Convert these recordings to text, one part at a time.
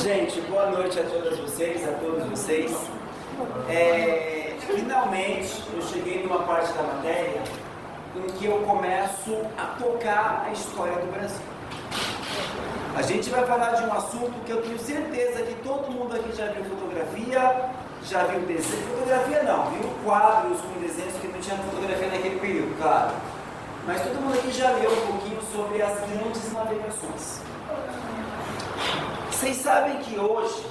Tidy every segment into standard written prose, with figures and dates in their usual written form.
Gente, boa noite a todas vocês, a todos vocês. Finalmente eu cheguei numa parte da matéria em que eu começo a tocar a história do Brasil. A gente vai falar de um assunto que eu tenho certeza que todo mundo aqui já viu fotografia, já viu desenho. Fotografia não, viu quadros com desenhos que não tinha fotografia naquele período, claro. Mas todo mundo aqui já leu um pouquinho sobre as grandes navegações. Vocês sabem que hoje,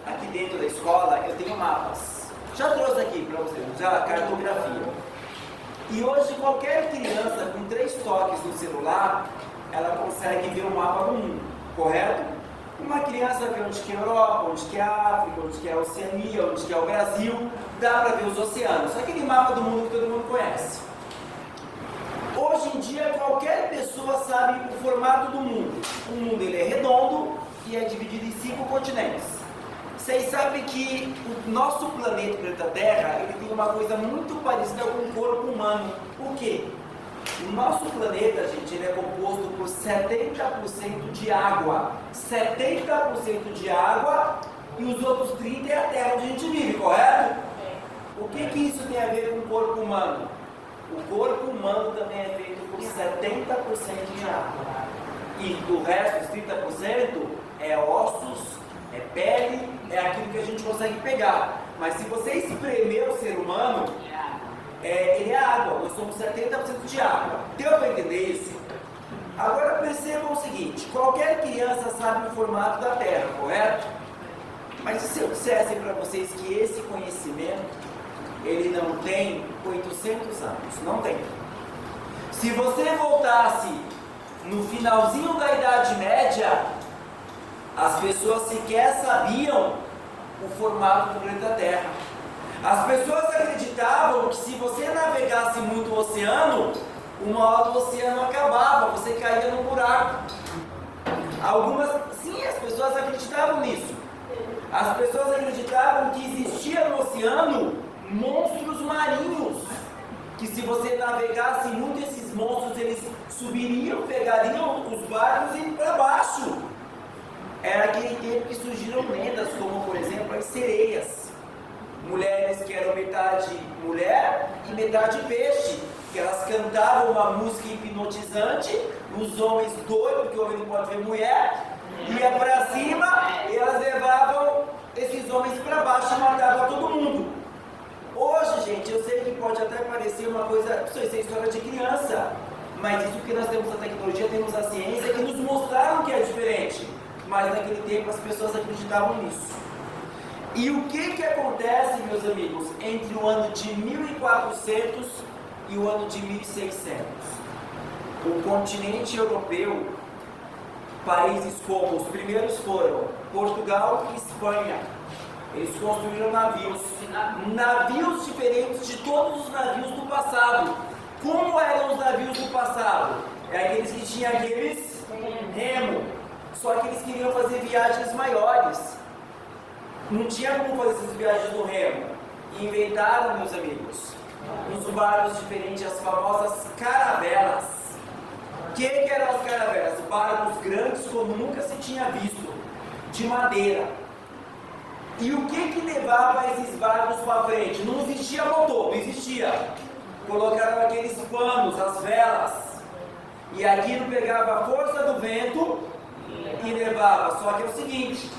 aqui dentro da escola, eu tenho mapas. Já trouxe aqui para vocês, já cartografia. E hoje qualquer criança com 3 toques no celular, ela consegue ver o mapa do mundo, correto? Uma criança vê onde que é a Europa, onde que é a África, onde que é a Oceania, onde que é o Brasil, dá para ver os oceanos. Aquele mapa do mundo que todo mundo conhece. Hoje em dia qualquer pessoa sabe o formato do mundo. O mundo ele é redondo e é dividido em 5 continentes. Vocês sabem que o nosso planeta Terra, ele tem uma coisa muito parecida com o corpo humano. O quê? O nosso planeta, gente, ele é composto por 70% de água. 70% de água e os outros 30% é a terra onde a gente vive, correto? O que isso tem a ver com o corpo humano? O corpo humano também é feito por 70% de água. E o resto, os 30%, é ossos, é pele, é aquilo que a gente consegue pegar. Mas se você espremer o ser humano, ele é água. Nós somos 70% de água. Deu para entender isso? Agora percebam o seguinte: qualquer criança sabe o formato da Terra, correto? Mas e se eu dissesse para vocês que esse conhecimento ele não tem 800 anos? Não tem. Se você voltasse no finalzinho da Idade Média, as pessoas sequer sabiam o formato do planeta Terra. As pessoas acreditavam que se você navegasse muito o oceano, uma hora o oceano acabava, você caía num buraco. Sim, as pessoas acreditavam nisso. As pessoas acreditavam que existia no oceano monstros marinhos, que se você navegasse muito, esses monstros eles subiriam, pegariam os barcos e iam para baixo. Era aquele tempo que surgiram lendas, como por exemplo as sereias, mulheres que eram metade mulher e metade peixe, que elas cantavam uma música hipnotizante, os homens doidos, porque o homem não pode ver mulher, ia para cima e elas levavam esses homens para baixo e matavam todo mundo. Hoje, gente, eu sei que pode até parecer uma coisa, isso é história de criança, mas isso que nós temos a tecnologia, temos a ciência que nos mostraram que é diferente. Mas naquele tempo as pessoas acreditavam nisso. E o que acontece, meus amigos, entre o ano de 1400 e o ano de 1600? O continente europeu, países como os primeiros foram Portugal e Espanha, eles construíram navios diferentes de todos os navios do passado. Como eram os navios do passado? É aqueles que tinham aqueles remo. Só que eles queriam fazer viagens maiores. Não tinha como fazer essas viagens no remo. E inventaram, meus amigos, uns barcos diferentes, as famosas caravelas. O que eram as caravelas? Barcos grandes como nunca se tinha visto, de madeira. E o que levava esses barcos para frente? Não existia motor, não existia. Colocaram aqueles panos, as velas. E aquilo pegava a força do vento e levava. Só que é o seguinte: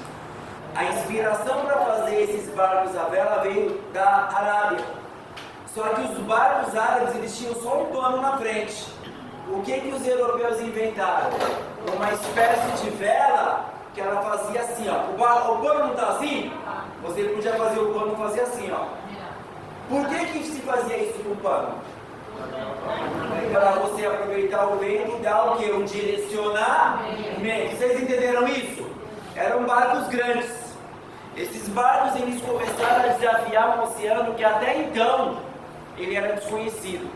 a inspiração para fazer esses barcos à vela veio da Arábia. Só que os barcos árabes eles tinham só um pano na frente. O que os europeus inventaram? Uma espécie de vela que ela fazia assim, ó. O pano não está assim? Você podia fazer o pano fazer assim, ó. Por que se fazia isso com o pano? Para você aproveitar o vento e dar o que? Um direcionamento. Vocês entenderam isso? Eram barcos grandes. Esses barcos eles começaram a desafiar um oceano que até então ele era desconhecido,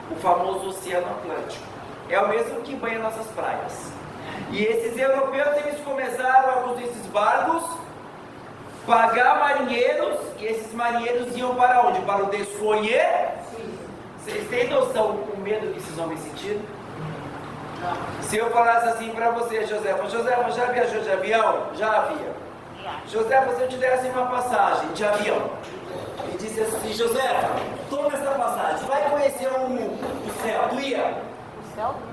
o famoso Oceano Atlântico. É o mesmo que banha nossas praias. E esses europeus eles começaram a construir esses barcos, pagar marinheiros, e esses marinheiros iam para onde? Para o desconhecido. Vocês têm noção do medo que esses homens sentiram? Se eu falasse assim para você, Josefa, já viajou de avião? Já havia. Josefa, se eu te desse uma passagem de avião e disse assim, Josefa, toma essa passagem, vai conhecer o céu, tu ia?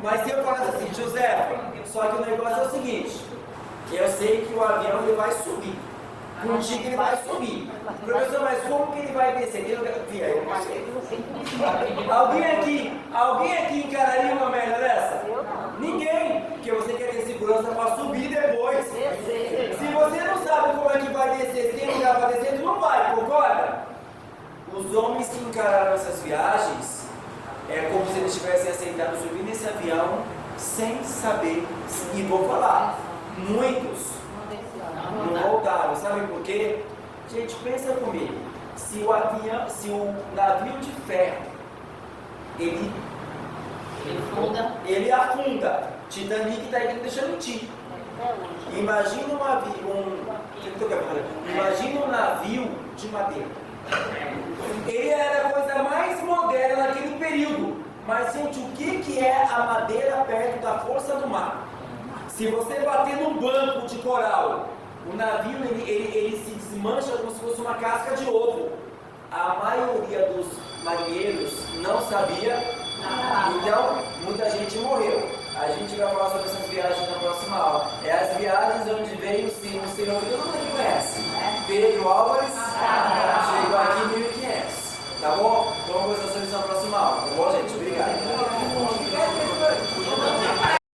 Mas se eu falasse assim, Josefa, só que o negócio é o seguinte, eu sei que o avião ele vai subir, contigo ele vai subir. Professor, mas como que ele vai descer? Eu não sei. Alguém aqui encararia uma merda dessa? Ninguém, porque você quer ter segurança para subir depois. Se você não sabe como é que vai descer, se tem lugar para descer, tu não vai, concorda? Os homens que encararam essas viagens, é como se eles tivessem aceitado subir nesse avião sem saber. E vou falar, muitos não voltaram. Sabe por quê? Gente, pensa comigo. Se o navio de ferro, ele afunda. Titanic está aí deixando ti. Imagina imagina um navio de madeira. Ele era a coisa mais moderna naquele período. Mas, gente, o que é a madeira perto da força do mar? Se você bater num banco de coral, o navio ele se desmancha como se fosse uma casca de ovo. A maioria dos marinheiros não sabia, então muita gente morreu. A gente vai falar sobre essas viagens na próxima aula. É as viagens onde veio um senhor que todo mundo conhece. Pedro Álvares chegou aqui em 1500. Tá bom? Vamos conversar sobre isso na próxima aula. Tá bom, gente? Obrigado.